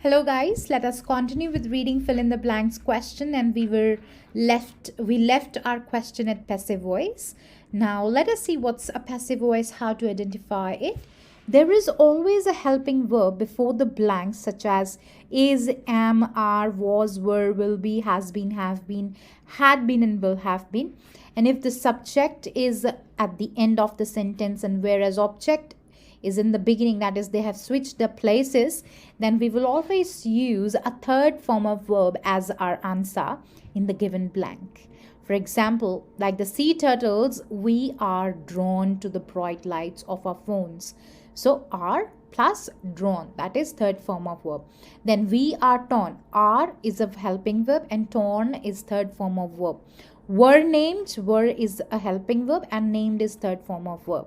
Hello guys, let us continue with reading fill in the blanks question, and we left our question at passive voice. Now let us see what's a passive voice, how to identify it. There is always a helping verb before the blanks such as is, am, are, was, were, will be, has been, have been, had been and will have been. And if the subject is at the end of the sentence and whereas object is in the beginning, that is they have switched the places, then we will always use a third form of verb as our answer in the given blank. For example, like the sea turtles, we are drawn to the bright lights of our phones. So are plus drawn, that is third form of verb. Then we are torn, are is a helping verb and torn is third form of verb. Were named, were is a helping verb and named is third form of verb.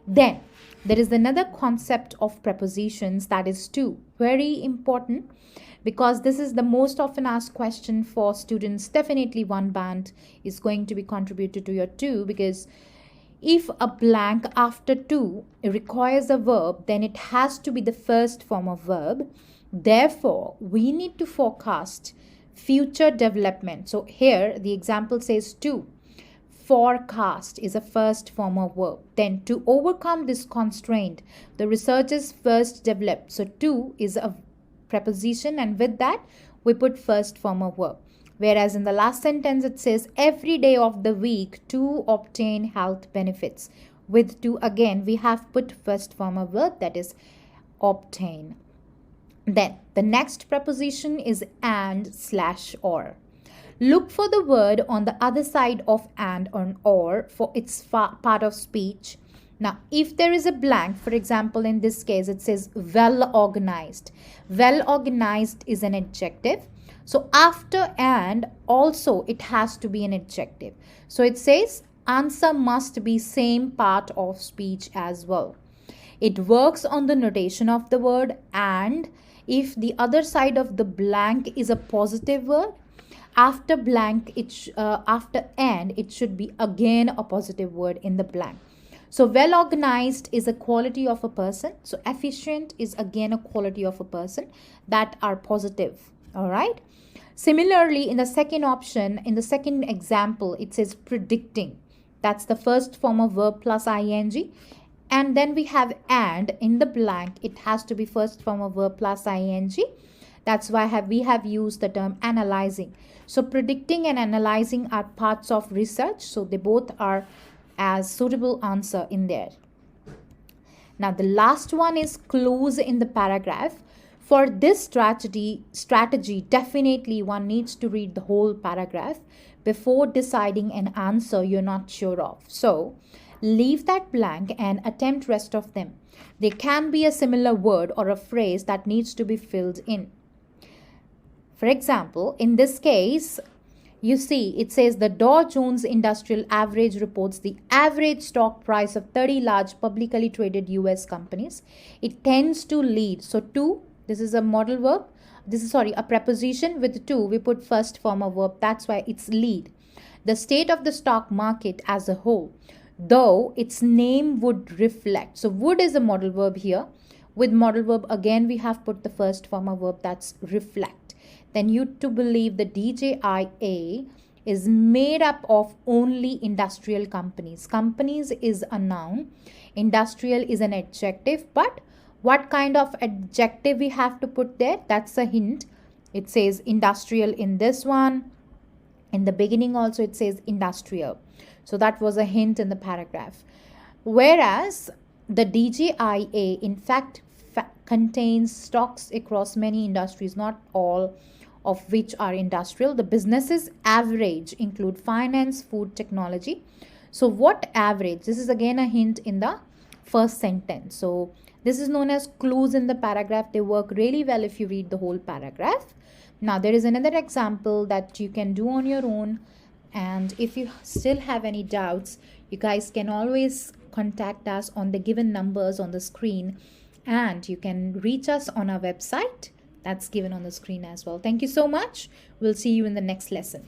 Then there is another concept of prepositions, that is to. Very important because this is the most often asked question for students. Definitely one band is going to be contributed to your to, because if a blank after to requires a verb, then it has to be the first form of verb. Therefore, we need to forecast future development. So here the example says to. Forecast is a first form of verb. Then to overcome this constraint, the researchers first developed. So to is a preposition and with that we put first form of verb. Whereas in the last sentence it says every day of the week to obtain health benefits. With to again we have put first form of verb, that is obtain. Then the next preposition is and / or. Look for the word on the other side of and or for its part of speech. Now, if there is a blank, for example, in this case, it says well organized. Well organized is an adjective. So after and also it has to be an adjective. So it says answer must be same part of speech as well. It works on the notation of the word and if the other side of the blank is a positive word, after blank after and it should be again a positive word in the blank. So well organized is a quality of a person. So efficient is again a quality of a person that are positive. All right. Similarly, in the second option, in the second example, it says predicting. That's the first form of verb plus ing. And then we have and in the blank, it has to be first form of verb plus ing. That's why we have used the term analyzing. So predicting and analyzing are parts of research. So they both are as suitable answer in there. Now the last one is clues in the paragraph. For this strategy, definitely one needs to read the whole paragraph before deciding an answer you're not sure of. So leave that blank and attempt rest of them. There can be a similar word or a phrase that needs to be filled in. For example, in this case, you see it says the Dow Jones Industrial Average reports the average stock price of 30 large publicly traded US companies. It tends to lead. So to, this is a modal verb. This is a preposition with to. We put first form of verb. That's why it's lead. The state of the stock market as a whole, though its name would reflect. So would is a modal verb here. With modal verb again we have put the first form of verb, that's reflect. Then you to believe the DJIA is made up of only industrial companies. Companies is a noun. Industrial is an adjective. But what kind of adjective we have to put there? That's a hint. It says industrial in this one. In the beginning also it says industrial. So that was a hint in the paragraph. Whereas the DJIA in fact contains stocks across many industries, not all of which are industrial. The businesses average include finance, food, technology. So what average? This is again a hint in the first sentence. So this is known as clues in the paragraph. They work really well if you read the whole paragraph. Now there is another example that you can do on your own. And if you still have any doubts, you guys can always contact us on the given numbers on the screen. And you can reach us on our website that's given on the screen as well. Thank you so much. We'll see you in the next lesson.